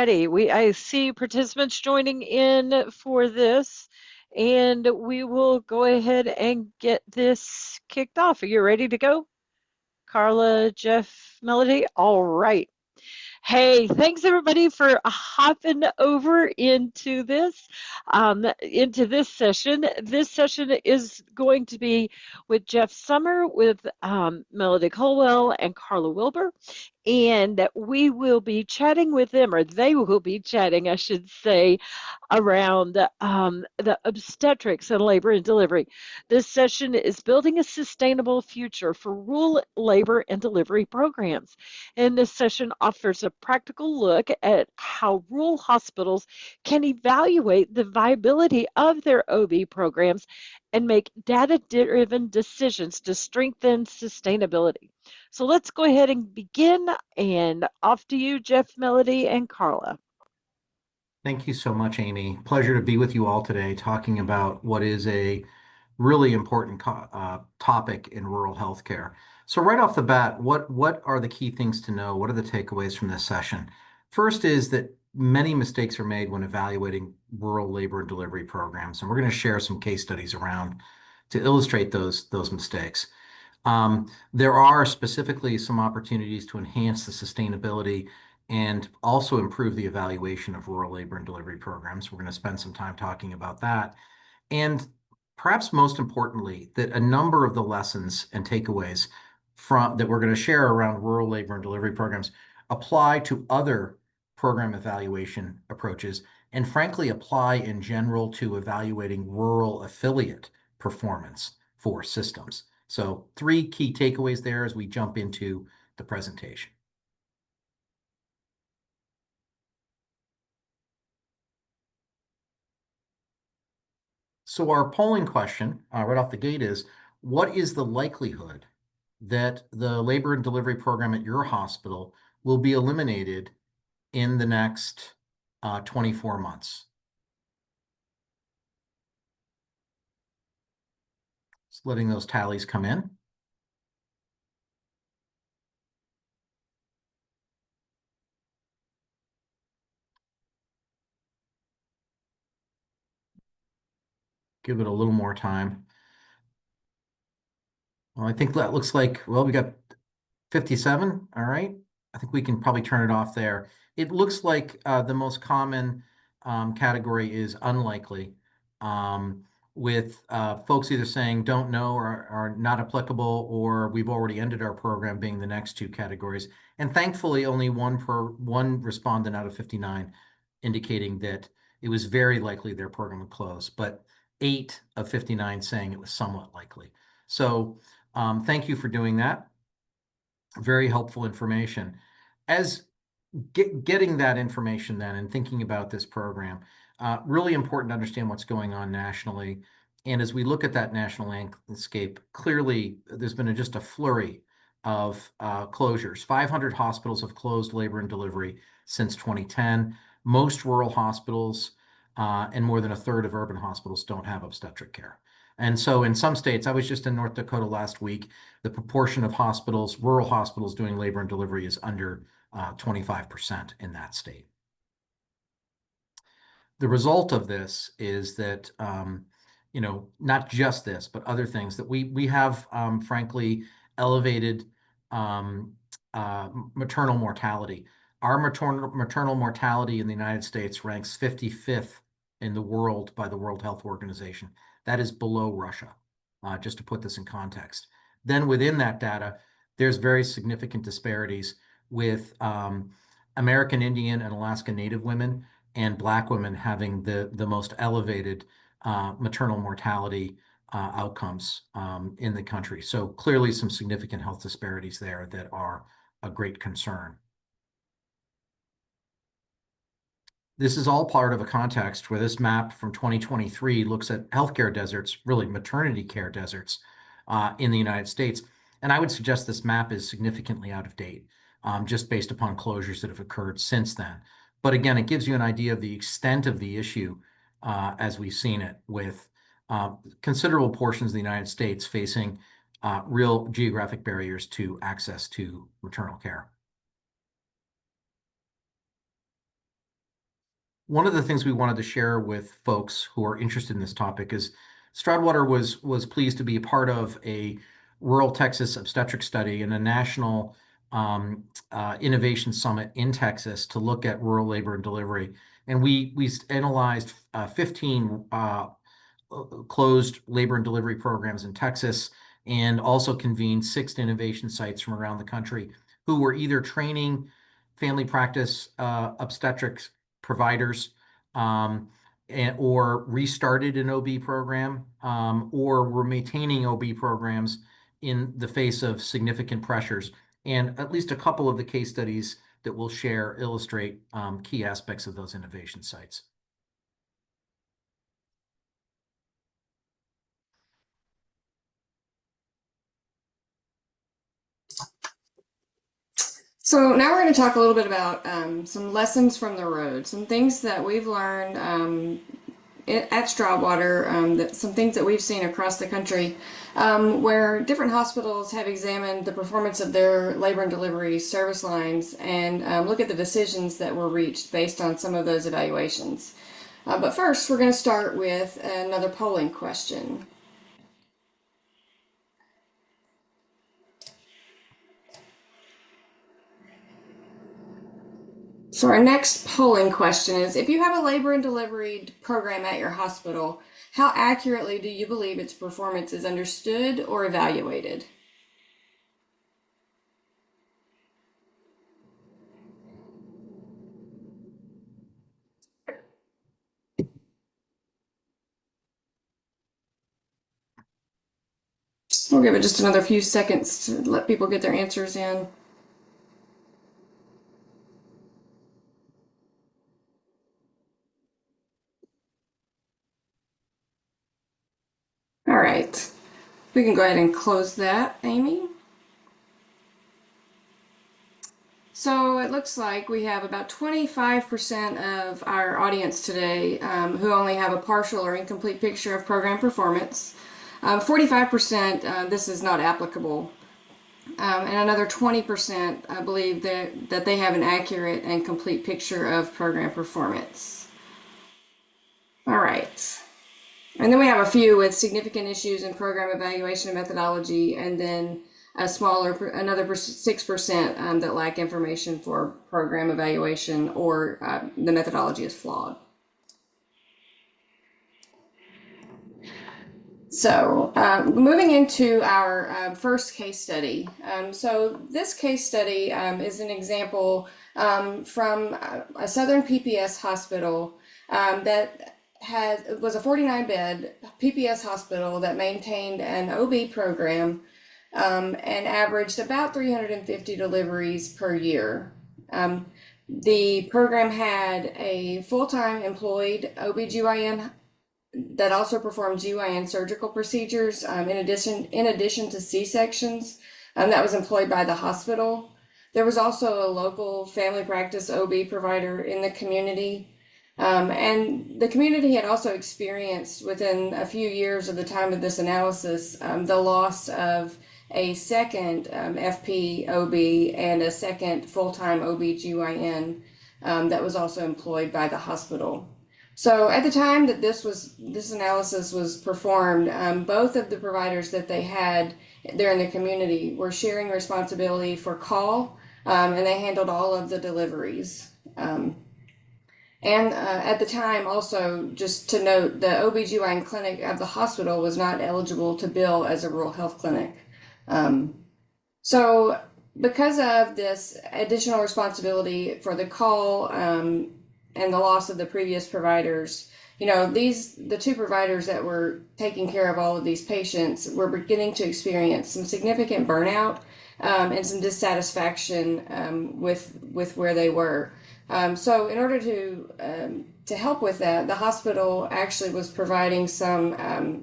righty. I see participants joining in for this, and we will go ahead and get this kicked off. Are you ready to go? Carla, Jeff, Melody? All right. Hey, thanks everybody for hopping over into this session. This session is going to be with Jeff Summer, with Melody Colwell, and Carla Wilbur. And we will be chatting with them, or they will be chatting, I should say, around the obstetrics and labor and delivery. This session is building a sustainable future for rural labor and delivery programs. And this session offers a practical look at how rural hospitals can evaluate the viability of their OB programs and make data-driven decisions to strengthen sustainability. So let's go ahead and begin. And off to you, Jeff, Melody, and Carla. Thank you so much, Amy. Pleasure to be with you all today talking about what is a really important topic in rural healthcare. So right off the bat, what are the key things to know? What are the takeaways from this session? First is that many mistakes are made when evaluating rural labor and delivery programs, and we're going to share some case studies around to illustrate those mistakes. There are specifically some opportunities to enhance the sustainability and also improve the evaluation of rural labor and delivery programs. We're going to spend some time talking about that. And perhaps most importantly, that a number of the lessons and takeaways from that we're going to share around rural labor and delivery programs apply to other program evaluation approaches, and frankly apply in general to evaluating rural affiliate performance for systems. So 3 key takeaways there as we jump into the presentation. So our polling question right off the gate is, what is the likelihood that the labor and delivery program at your hospital will be eliminated in the next 24 months? Just letting those tallies come in. Give it a little more time. Well, I think that looks like, well, we got 57. All right. I think we can probably turn it off there. It looks like the most common category is unlikely, with folks either saying don't know or are not applicable, or we've already ended our program being the next 2 categories. And thankfully, only one respondent out of 59 indicating that it was very likely their program would close, but 8 of 59 saying it was somewhat likely. So thank you for doing that. Very helpful information. As getting that information then and thinking about this program, really important to understand what's going on nationally. And as we look at that national landscape, clearly there's been just a flurry of closures. 500 hospitals have closed labor and delivery since 2010. Most rural hospitals and more than a third of urban hospitals don't have obstetric care. And so in some states, I was just in North Dakota last week, the proportion of hospitals, rural hospitals doing labor and delivery is under 25% in that state. The result of this is that, not just this, but other things that we have, frankly, elevated maternal mortality. Our maternal mortality in the United States ranks 55th in the world by the World Health Organization. That is below Russia, just to put this in context. Then within that data, there's very significant disparities with American Indian and Alaska Native women and Black women having the most elevated maternal mortality outcomes in the country. So clearly some significant health disparities there that are a great concern. This is all part of a context where this map from 2023 looks at healthcare deserts, really maternity care deserts in the United States. And I would suggest this map is significantly out of date, just based upon closures that have occurred since then. But again, it gives you an idea of the extent of the issue as we've seen it, with considerable portions of the United States facing real geographic barriers to access to maternal care. one of the things we wanted to share with folks who are interested in this topic is Stroudwater was pleased to be a part of a rural Texas obstetric study and a national innovation summit in Texas to look at rural labor and delivery. And we analyzed 15 closed labor and delivery programs in Texas, and also convened 6 innovation sites from around the country who were either training family practice obstetrics providers, or restarted an OB program, or were maintaining OB programs in the face of significant pressures. And at least a couple of the case studies that we'll share illustrate key aspects of those innovation sites. So now we're going to talk a little bit about some lessons from the road, some things that we've learned at Stroudwater, some things that we've seen across the country, where different hospitals have examined the performance of their labor and delivery service lines and look at the decisions that were reached based on some of those evaluations. But first, we're going to start with another polling question. So our next polling question is, if you have a labor and delivery program at your hospital, how accurately do you believe its performance is understood or evaluated? We'll give it just another few seconds to let people get their answers in. All right, we can go ahead and close that, Amy. So it looks like we have about 25% of our audience today who only have a partial or incomplete picture of program performance. 45% this is not applicable. And another 20% believe that they have an accurate and complete picture of program performance. All right. And then we have a few with significant issues in program evaluation and methodology, and then another 6% that lack information for program evaluation or the methodology is flawed. So moving into our first case study. So this case study is an example from a Southern PPS hospital that was a 49-bed PPS hospital that maintained an OB program and averaged about 350 deliveries per year. The program had a full-time employed OBGYN that also performed GYN surgical procedures in addition to C-sections that was employed by the hospital. There was also a local family practice OB provider in the community. And the community had also experienced within a few years of the time of this analysis the loss of a second FP OB and a second full-time OB-GYN that was also employed by the hospital. So at the time that this analysis was performed, both of the providers that they had there in the community were sharing responsibility for call, and they handled all of the deliveries. And at the time, also, just to note, the OB-GYN clinic at the hospital was not eligible to bill as a rural health clinic. So because of this additional responsibility for the call and the loss of the previous providers, the two providers that were taking care of all of these patients were beginning to experience some significant burnout and some dissatisfaction with where they were. So in order to help with that, the hospital actually was providing some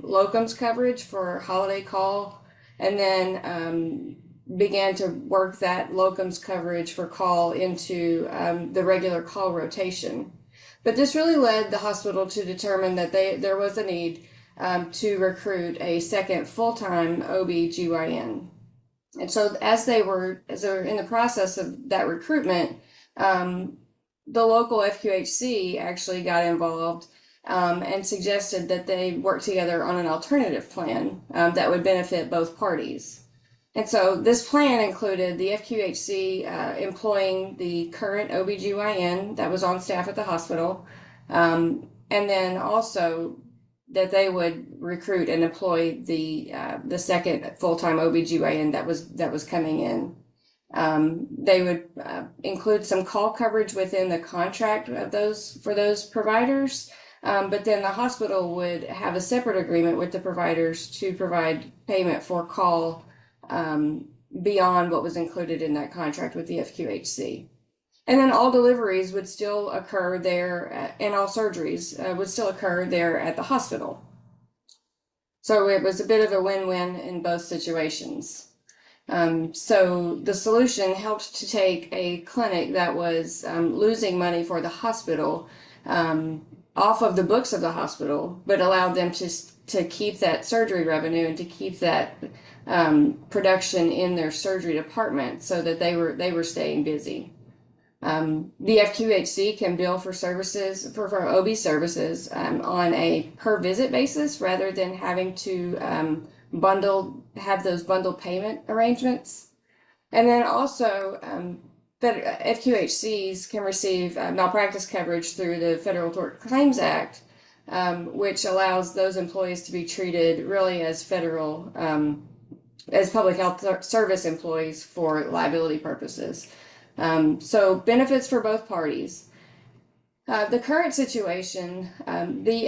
locums coverage for holiday call, and then began to work that locums coverage for call into the regular call rotation. But this really led the hospital to determine that there was a need to recruit a second full-time OB-GYN. And so as they were in the process of that recruitment, the local FQHC actually got involved and suggested that they work together on an alternative plan that would benefit both parties. And so this plan included the FQHC employing the current OBGYN that was on staff at the hospital, and then also that they would recruit and employ the second full-time OBGYN that was coming in. They would include some call coverage within the contract of for those providers, but then the hospital would have a separate agreement with the providers to provide payment for call beyond what was included in that contract with the FQHC. And then all deliveries would still occur there, and all surgeries would still occur there at the hospital. So it was a bit of a win-win in both situations. So the solution helped to take a clinic that was losing money for the hospital off of the books of the hospital, but allowed them to keep that surgery revenue and to keep that production in their surgery department so that they were staying busy. The FQHC can bill for services for OB services on a per visit basis rather than having to have those bundled payment arrangements. And then also FQHCs can receive malpractice coverage through the Federal Tort Claims Act, which allows those employees to be treated really as federal as public health service employees for liability purposes. So benefits for both parties. The current situation, the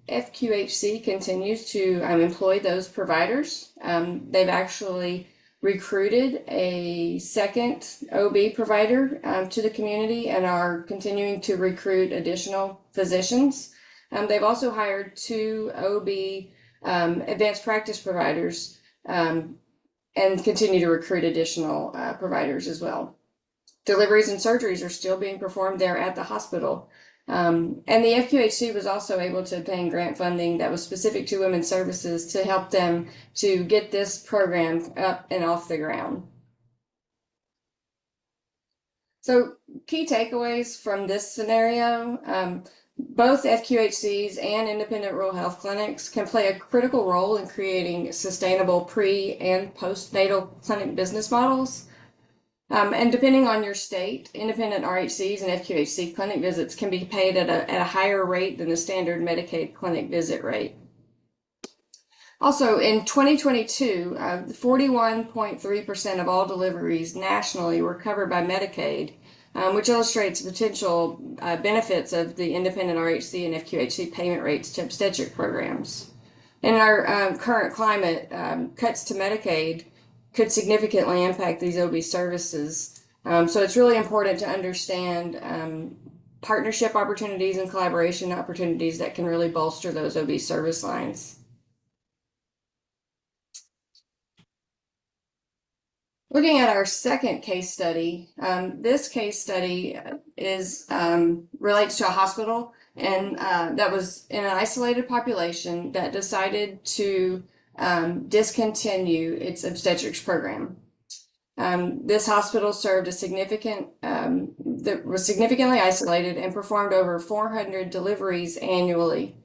FQHC continues to employ those providers. They've actually recruited a second OB provider to the community and are continuing to recruit additional physicians. They've also hired 2 OB advanced practice providers and continue to recruit additional providers as well. Deliveries and surgeries are still being performed there at the hospital. And the FQHC was also able to obtain grant funding that was specific to women's services to help them to get this program up and off the ground. So key takeaways from this scenario, both FQHCs and independent rural health clinics can play a critical role in creating sustainable pre- and postnatal clinic business models. And depending on your state, independent RHCs and FQHC clinic visits can be paid at a higher rate than the standard Medicaid clinic visit rate. Also, in 2022, 41.3% of all deliveries nationally were covered by Medicaid, which illustrates the potential benefits of the independent RHC and FQHC payment rates to obstetric programs. In our current climate, cuts to Medicaid could significantly impact these OB services. So it's really important to understand partnership opportunities and collaboration opportunities that can really bolster those OB service lines. Looking at our second case study, this case study relates to a hospital and that was in an isolated population that decided to discontinue its obstetrics program. This hospital served that was significantly isolated and performed over 400 deliveries annually.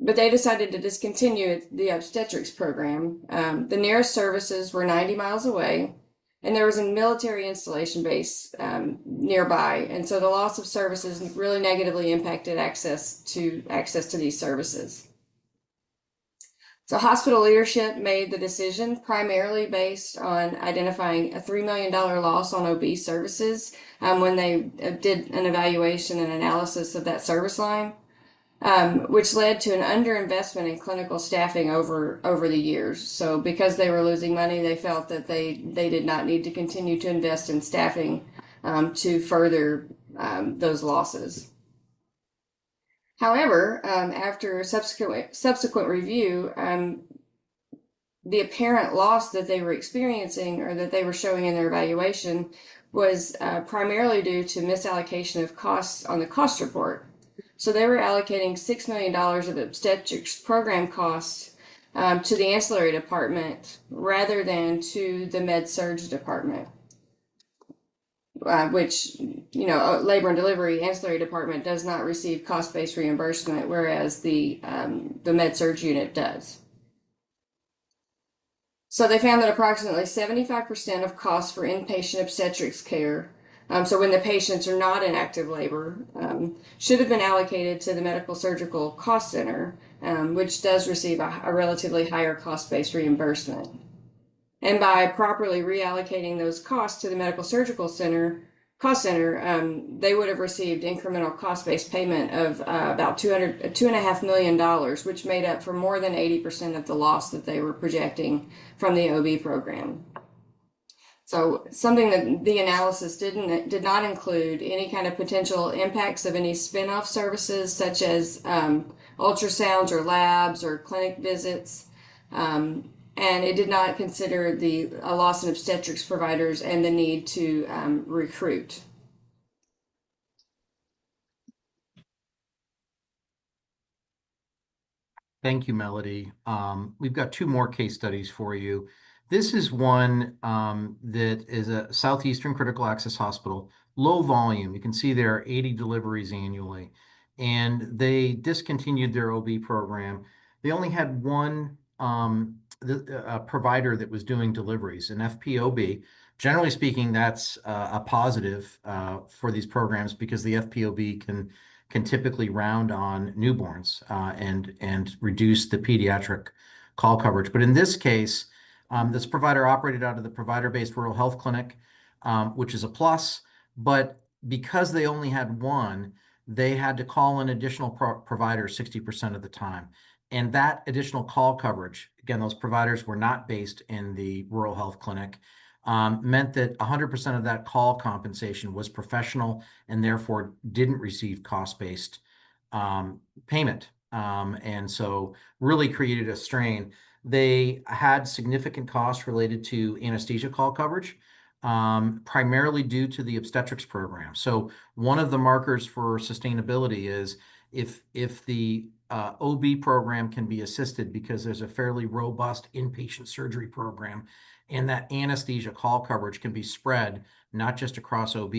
But they decided to discontinue the obstetrics program. The nearest services were 90 miles away, and there was a military installation base nearby. And so the loss of services really negatively impacted access to these services. So hospital leadership made the decision primarily based on identifying a $3 million loss on OB services when they did an evaluation and analysis of that service line, which led to an underinvestment in clinical staffing over the years. So because they were losing money, they felt that they did not need to continue to invest in staffing to further those losses. However, after subsequent review, the apparent loss that they were experiencing or that they were showing in their evaluation was primarily due to misallocation of costs on the cost report. So they were allocating $6 million of obstetrics program costs to the ancillary department rather than to the med surg department. which, labor and delivery ancillary department does not receive cost-based reimbursement, whereas the med-surg unit does. So they found that approximately 75% of costs for inpatient obstetrics care, so when the patients are not in active labor, should have been allocated to the medical surgical cost center, which does receive a relatively higher cost-based reimbursement. And by properly reallocating those costs to the medical surgical cost center, they would have received incremental cost-based payment of about $2.5 million, which made up for more than 80% of the loss that they were projecting from the OB program. So something that the analysis did not include any kind of potential impacts of any spin-off services such as ultrasounds or labs or clinic visits. And it did not consider a loss in obstetrics providers and the need to recruit. Thank you, Melody. We've got two more case studies for you. This is one that is a Southeastern Critical Access Hospital, low volume. You can see there are 80 deliveries annually, and they discontinued their OB program. They only had one provider that was doing deliveries, an FPOB. Generally speaking, that's a positive for these programs because the FPOB can typically round on newborns and reduce the pediatric call coverage. But in this case, this provider operated out of the provider-based rural health clinic, which is a plus. But because they only had one, they had to call in additional providers 60% of the time. And that additional call coverage, again, those providers were not based in the rural health clinic, meant that 100% of that call compensation was professional and therefore didn't receive cost-based payment. And so really created a strain. They had significant costs related to anesthesia call coverage, primarily due to the obstetrics program. So one of the markers for sustainability is if the OB program can be assisted because there's a fairly robust inpatient surgery program, and that anesthesia call coverage can be spread not just across OB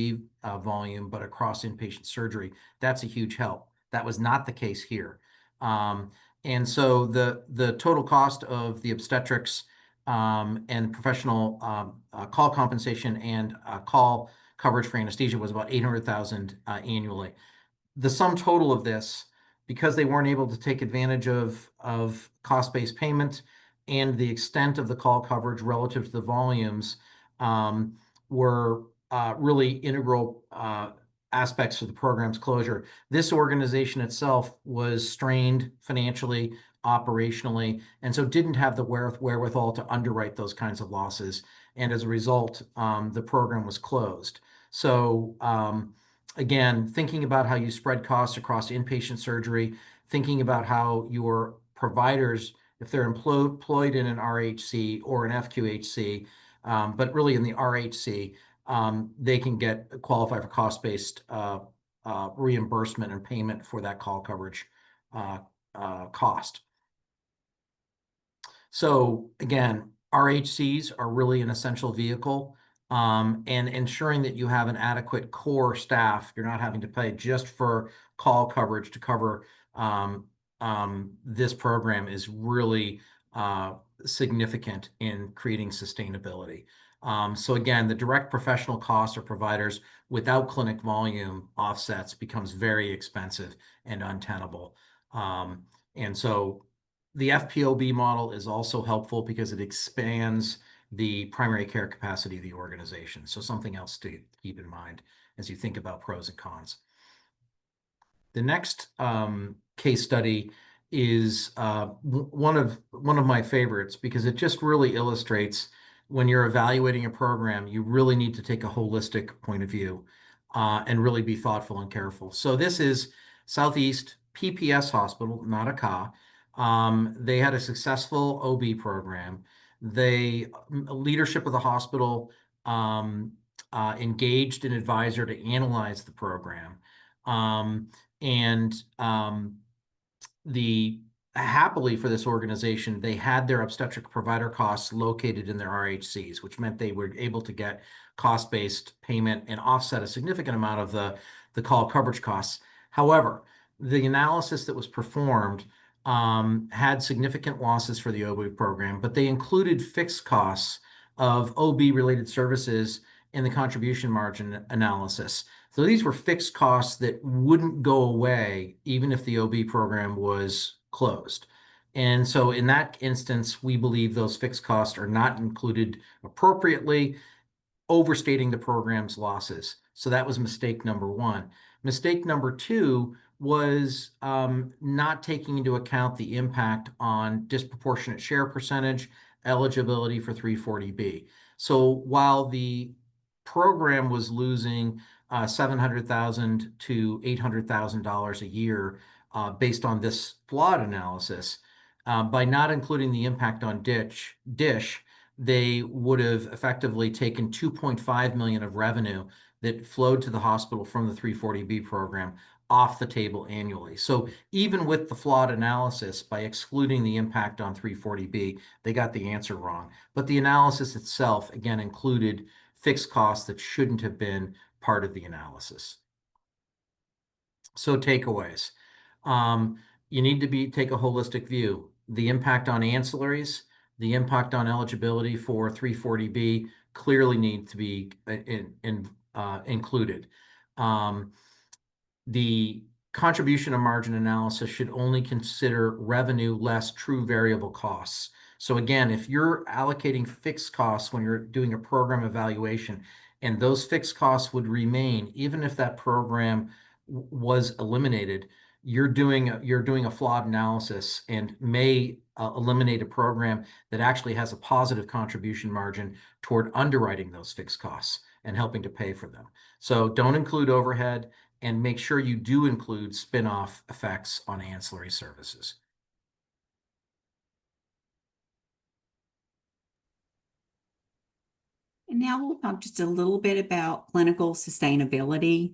volume, but across inpatient surgery. That's a huge help. That was not the case here. And so the total cost of the obstetrics and professional call compensation and call coverage for anesthesia was about $800,000 annually. The sum total of this, because they weren't able to take advantage of cost-based payment and the extent of the call coverage relative to the volumes, were really integral aspects of the program's closure. This organization itself was strained financially, operationally, and so didn't have the wherewithal to underwrite those kinds of losses. And as a result, the program was closed. So again, thinking about how you spread costs across inpatient surgery, thinking about how your providers, if they're employed in an RHC or an FQHC, but really in the RHC, they can qualify for cost-based reimbursement and payment for that call coverage cost. So again, RHCs are really an essential vehicle, and ensuring that you have an adequate core staff. You're not having to pay just for call coverage to cover this program is really significant in creating sustainability. So again, the direct professional costs of providers without clinic volume offsets becomes very expensive and untenable. And so the FPOB model is also helpful because it expands the primary care capacity of the organization. So something else to keep in mind as you think about pros and cons. The next case study is one of my favorites because it just really illustrates when you're evaluating a program, you really need to take a holistic point of view and really be thoughtful and careful. So this is Southeast PPS Hospital, not a CA. They had a successful OB program. Leadership of the hospital engaged an advisor to analyze the program. Happily for this organization, they had their obstetric provider costs located in their RHCs, which meant they were able to get cost-based payment and offset a significant amount of the call coverage costs. However, the analysis that was performed had significant losses for the OB program, but they included fixed costs of OB-related services in the contribution margin analysis. So these were fixed costs that wouldn't go away even if the OB program was closed. And so in that instance, we believe those fixed costs are not included appropriately, overstating the program's losses. So that was mistake number one. Mistake number two was not taking into account the impact on disproportionate share percentage eligibility for 340B. So while the program was losing $700,000 to $800,000 a year based on this flawed analysis, by not including the impact on DISH, they would have effectively taken 2.5 million of revenue that flowed to the hospital from the 340B program off the table annually. So even with the flawed analysis, by excluding the impact on 340B, they got the answer wrong. But the analysis itself, again, included fixed costs that shouldn't have been part of the analysis. So takeaways. You need to take a holistic view. The impact on ancillaries, the impact on eligibility for 340B clearly need to be included. The contribution of margin analysis should only consider revenue less true variable costs. So again, if you're allocating fixed costs when you're doing a program evaluation, and those fixed costs would remain even if that program was eliminated, you're doing a flawed analysis and may eliminate a program that actually has a positive contribution margin toward underwriting those fixed costs and helping to pay for them. So don't include overhead, and make sure you do include spin-off effects on ancillary services. And now we'll talk just a little bit about clinical sustainability.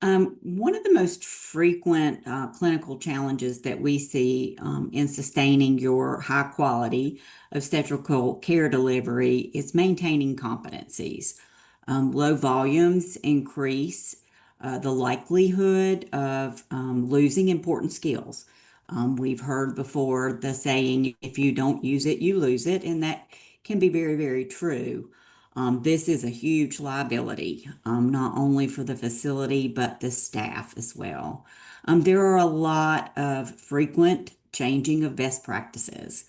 One of the most frequent clinical challenges that we see in sustaining your high quality obstetrical care delivery is maintaining competencies. Low volumes increase the likelihood of losing important skills. We've heard before the saying, if you don't use it, you lose it, and that can be very, very true. This is a huge liability, not only for the facility, but the staff as well. There are a lot of frequent changing of best practices.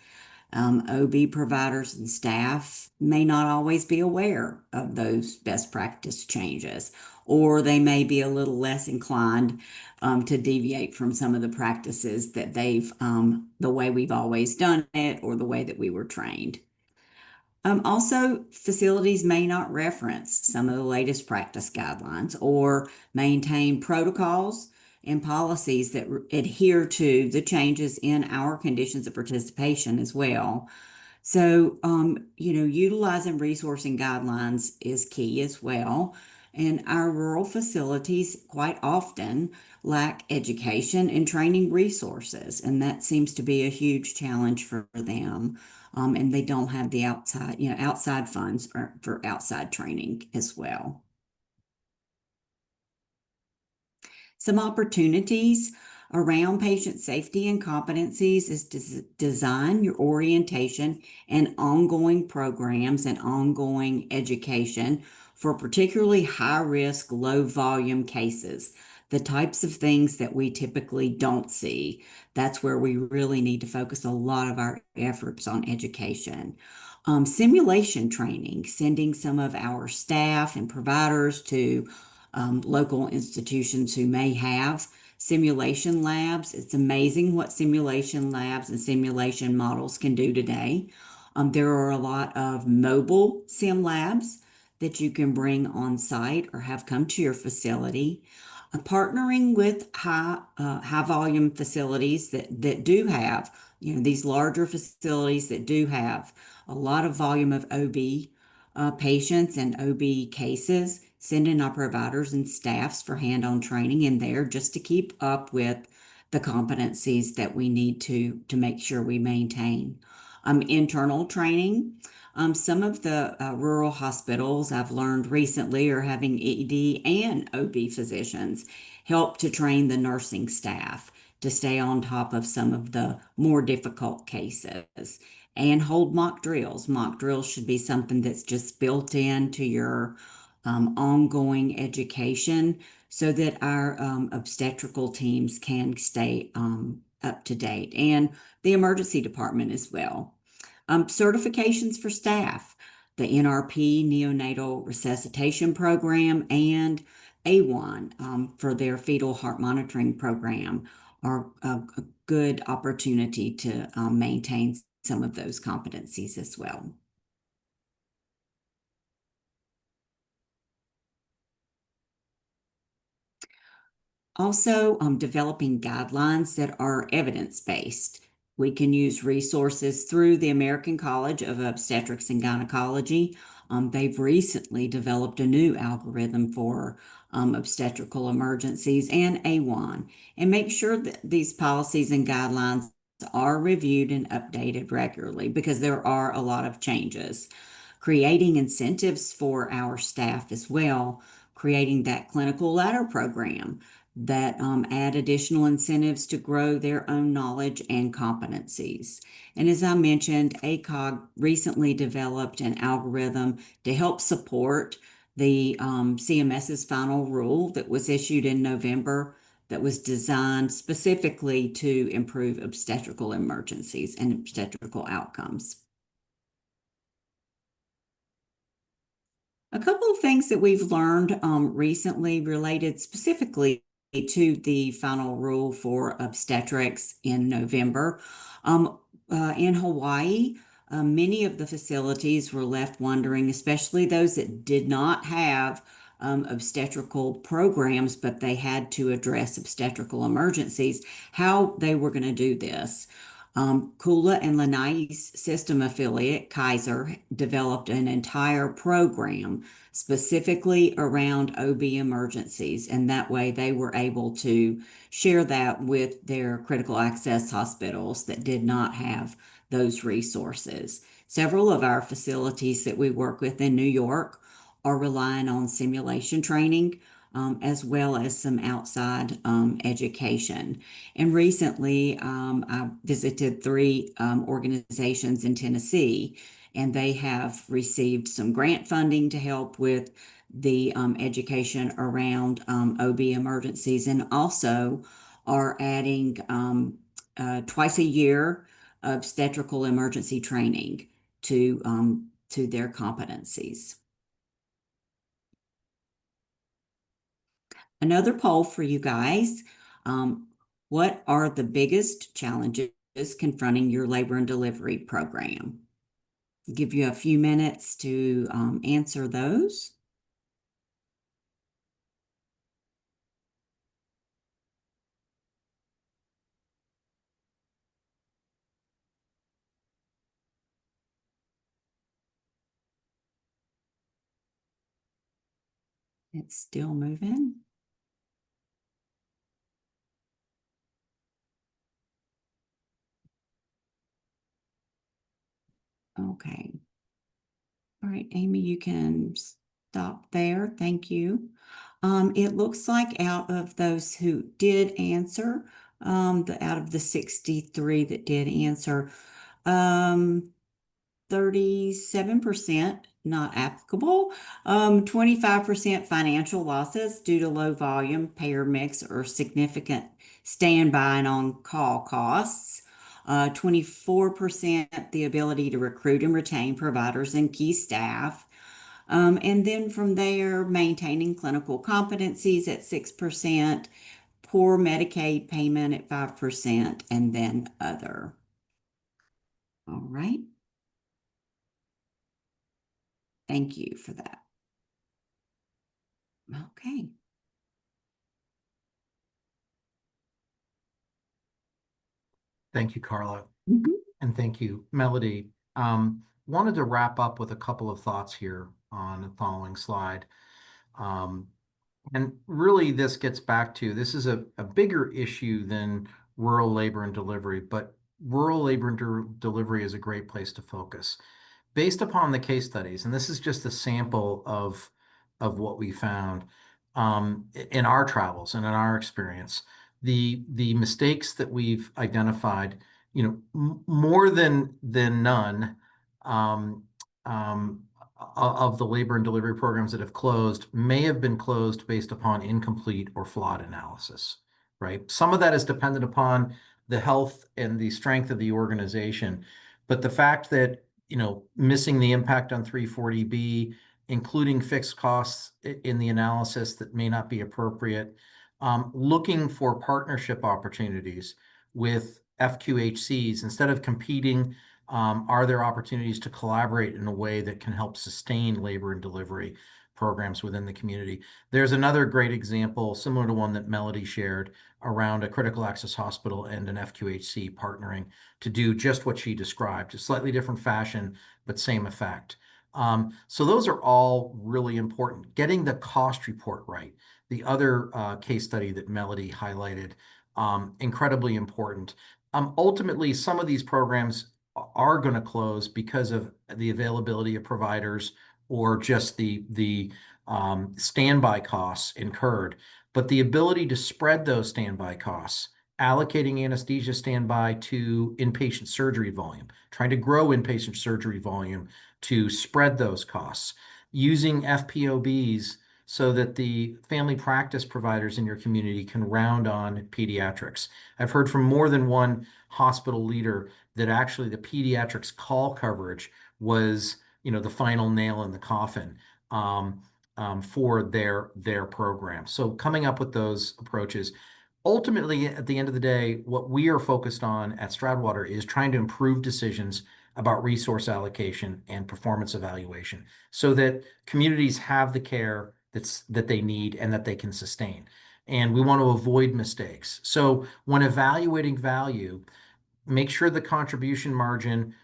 OB providers and staff may not always be aware of those best practice changes, or they may be a little less inclined to deviate from some of the practices that the way we've always done it, or the way that we were trained. Also, facilities may not reference some of the latest practice guidelines or maintain protocols and policies that adhere to the changes in our conditions of participation as well. So, utilizing resourcing guidelines is key as well. And our rural facilities quite often lack education and training resources, and that seems to be a huge challenge for them. And they don't have the outside funds for outside training as well. Some opportunities around patient safety and competencies is to design your orientation and ongoing programs and ongoing education for particularly high-risk, low-volume cases, the types of things that we typically don't see. That's where we really need to focus a lot of our efforts on education. Simulation training, sending some of our staff and providers to local institutions who may have simulation labs. It's amazing what simulation labs and simulation models can do today. There are a lot of mobile sim labs that you can bring on site or have come to your facility. Partnering with high volume facilities that do have, these larger facilities that do have a lot of volume of OB patients and OB cases, sending our providers and staffs for hand-on training in there just to keep up with the competencies that we need to make sure we maintain. Internal training, Some of the rural hospitals I've learned recently are having ED and OB physicians help to train the nursing staff to stay on top of some of the more difficult cases and hold mock drills. Mock drills should be something that's just built into your ongoing education so that our obstetrical teams can stay up to date, and the emergency department as well. Certifications for staff, the NRP Neonatal Resuscitation Program and AWHONN for their fetal heart monitoring program are a good opportunity to maintain some of those competencies as well. Also, developing guidelines that are evidence-based. We can use resources through the American College of Obstetrics and Gynecology. They've recently developed a new algorithm for obstetrical emergencies, and AWHONN, and make sure that these policies and guidelines are reviewed and updated regularly because there are a lot of changes. Creating incentives for our staff as well, creating that clinical ladder program that add additional incentives to grow their own knowledge and competencies. And as I mentioned, ACOG recently developed an algorithm to help support the CMS's final rule that was issued in November that was designed specifically to improve obstetrical emergencies and obstetrical outcomes. A couple of things that we've learned recently related specifically to the final rule for obstetrics in November. In Hawaii, many of the facilities were left wondering, especially those that did not have obstetrical programs, but they had to address obstetrical emergencies, how they were going to do this. Kula and Lanai's system affiliate, Kaiser, developed an entire program specifically around OB emergencies, and that way they were able to share that with their critical access hospitals that did not have those resources. Several of our facilities that we work with in New York are relying on simulation training, as well as some outside education. And recently, I visited 3 organizations in Tennessee, and they have received some grant funding to help with the education around OB emergencies, and also are adding twice a year obstetrical emergency training to their competencies. Another poll for you guys. What are the biggest challenges confronting your labor and delivery program? I'll give you a few minutes to answer those. It's still moving. Okay. All right, Amy, you can stop there. Thank you. It looks like out of those who did answer, out of the 63 that did answer, 37% not applicable, 25% financial losses due to low volume, payer mix, or significant standby and on-call costs. 24% the ability to recruit and retain providers and key staff. And then from there, maintaining clinical competencies at 6%, poor Medicaid payment at 5%, and then other. All right. Thank you for that. Okay. Thank you, Carla. Mhm. And thank you, Melody. Wanted to wrap up with a couple of thoughts here on the following slide. And really, this gets back to, this is a bigger issue than rural labor and delivery, but rural labor and delivery is a great place to focus. based upon the case studies, and this is just a sample of what we found in our travels and in our experience, the mistakes that we've identified, more than none, um, um, of the labor and delivery programs that have closed may have been closed based upon incomplete or flawed analysis, right? Some of that is dependent upon the health and the strength of the organization, but the fact that missing the impact on 340B, including fixed costs in the analysis that may not be appropriate, looking for partnership opportunities with FQHCs instead of competing. Are there opportunities to collaborate in a way that can help sustain labor and delivery programs within the community? There's another great example, similar to one that Melody shared, around a critical access hospital and an FQHC partnering to do just what she described, a slightly different fashion, but same effect. So those are all really important. Getting the cost report right. The other case study that Melody highlighted, incredibly important. Ultimately, some of these programs are going to close because of the availability of providers or just the standby costs incurred. But the ability to spread those standby costs, allocating anesthesia standby to inpatient surgery volume, trying to grow inpatient surgery volume to spread those costs, using FPOBs so that the family practice providers in your community can round on pediatrics. I've heard from more than one hospital leader that actually the pediatrics call coverage was, the final nail in the coffin for their program. So coming up with those approaches. Ultimately, at the end of the day, what we are focused on at Stroudwater is trying to improve decisions about resource allocation and performance evaluation so that communities have the care that they need and that they can sustain. And we want to avoid mistakes. So when evaluating value, make sure the contribution margin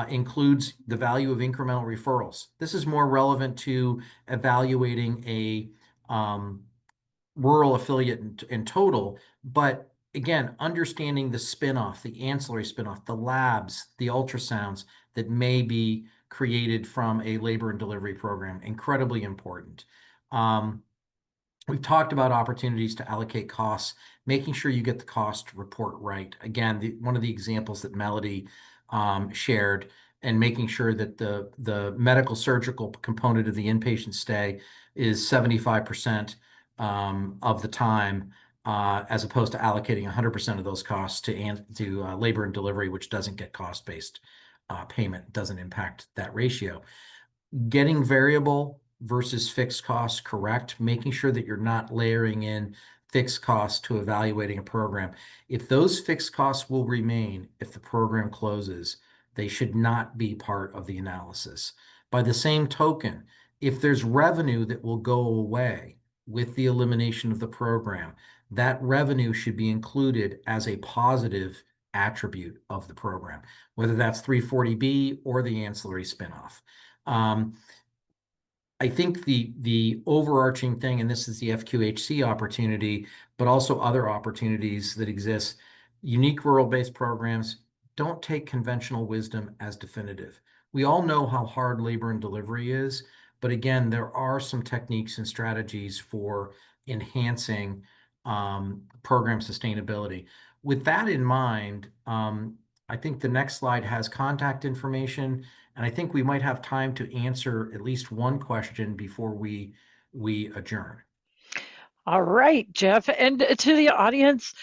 includes the value of incremental referrals. This is more relevant to evaluating a rural affiliate in total, but again, understanding the spinoff, the ancillary spinoff, the labs, the ultrasounds that may be created from a labor and delivery program, incredibly important. We've talked about opportunities to allocate costs, making sure you get the cost report right. Again, one of the examples that Melody shared, and making sure that the medical surgical component of the inpatient stay is 75% of the time, as opposed to allocating 100% of those costs to labor and delivery, which doesn't get cost-based payment, doesn't impact that ratio. Getting variable versus fixed costs correct, making sure that you're not layering in fixed costs to evaluating a program. If those fixed costs will remain if the program closes, they should not be part of the analysis. By the same token, if there's revenue that will go away with the elimination of the program, that revenue should be included as a positive attribute of the program, whether that's 340B or the ancillary spinoff. I think the overarching thing, and this is the FQHC opportunity, but also other opportunities that exist, unique rural-based programs don't take conventional wisdom as definitive. We all know how hard labor and delivery is, but again, there are some techniques and strategies for enhancing program sustainability. With that in mind, I think the next slide has contact information, and I think we might have time to answer at least one question before we adjourn. All right, Jeff. And to the audience,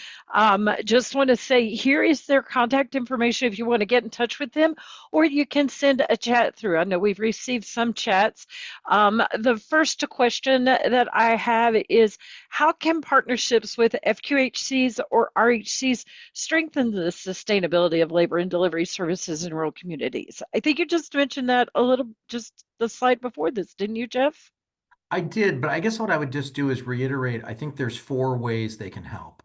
just want to say here is their contact information if you want to get in touch with them, or you can send a chat through. I know we've received some chats. The first question that I have is, how can partnerships with FQHCs or RHCs strengthen the sustainability of labor and delivery services in rural communities? I think you just mentioned that a little, just the slide before this, didn't you, Jeff? I did, but I guess what I would just do is reiterate, I think there's 4 ways they can help.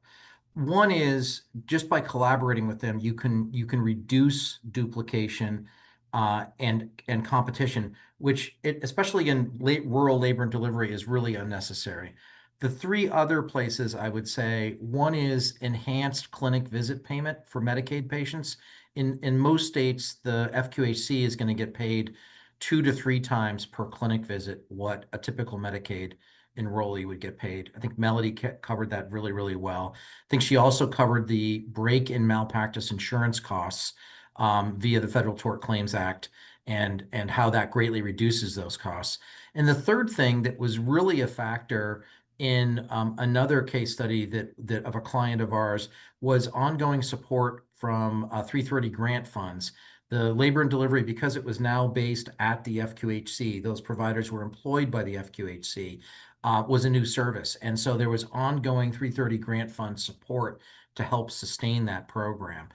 One is just by collaborating with them, you can reduce duplication and competition, which especially in rural labor and delivery is really unnecessary. The 3 other places I would say, one is enhanced clinic visit payment for Medicaid patients. In most states, the FQHC is going to get paid 2 to 3 times per clinic visit what a typical Medicaid enrollee would get paid. I think Melody covered that really, really well. I think she also covered the break in malpractice insurance costs via the Federal Tort Claims Act and how that greatly reduces those costs. And the third thing that was really a factor in another case study that of a client of ours was ongoing support from 330 grant funds. The labor and delivery, because it was now based at the FQHC, those providers were employed by the FQHC, was a new service. And so there was ongoing 330 grant fund support to help sustain that program.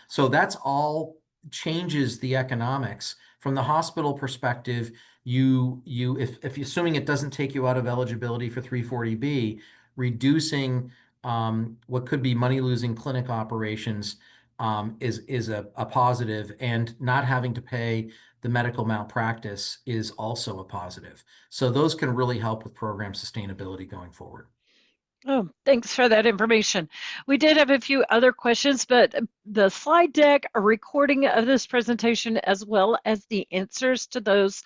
So that's all changes the economics. From the hospital perspective, if you're assuming it doesn't take you out of eligibility for 340B, reducing what could be money-losing clinic operations is a positive, and not having to pay the medical malpractice is also a positive. So those can really help with program sustainability going forward. Oh, thanks for that information. We did have a few other questions, but the slide deck, a recording of this presentation, as well as the answers to those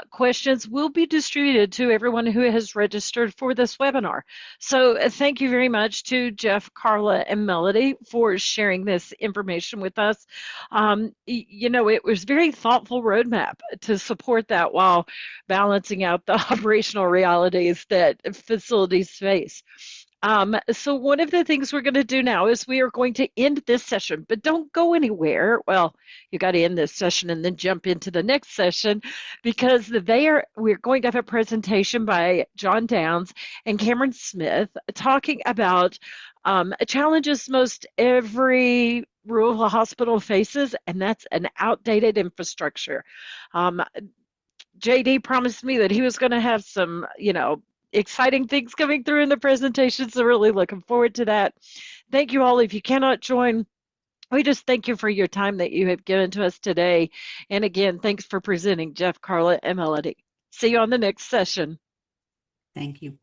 questions will be distributed to everyone who has registered for this webinar. So thank you very much to Jeff, Carla, and Melody for sharing this information with us. You know, it was very thoughtful roadmap to support that while balancing out the operational realities that facilities face. So one of the things we're going to do now is we are going to end this session, but don't go anywhere. Well, you got to end this session and then jump into the next session, because we're going to have a presentation by John Downs and Cameron Smith talking about challenges most every rural hospital faces, and that's an outdated infrastructure. JD promised me that he was going to have some, exciting things coming through in the presentation, so really looking forward to that. Thank you all. If you cannot join, we just thank you for your time that you have given to us today. And again, thanks for presenting, Jeff, Carla, and Melody. See you on the next session. Thank you.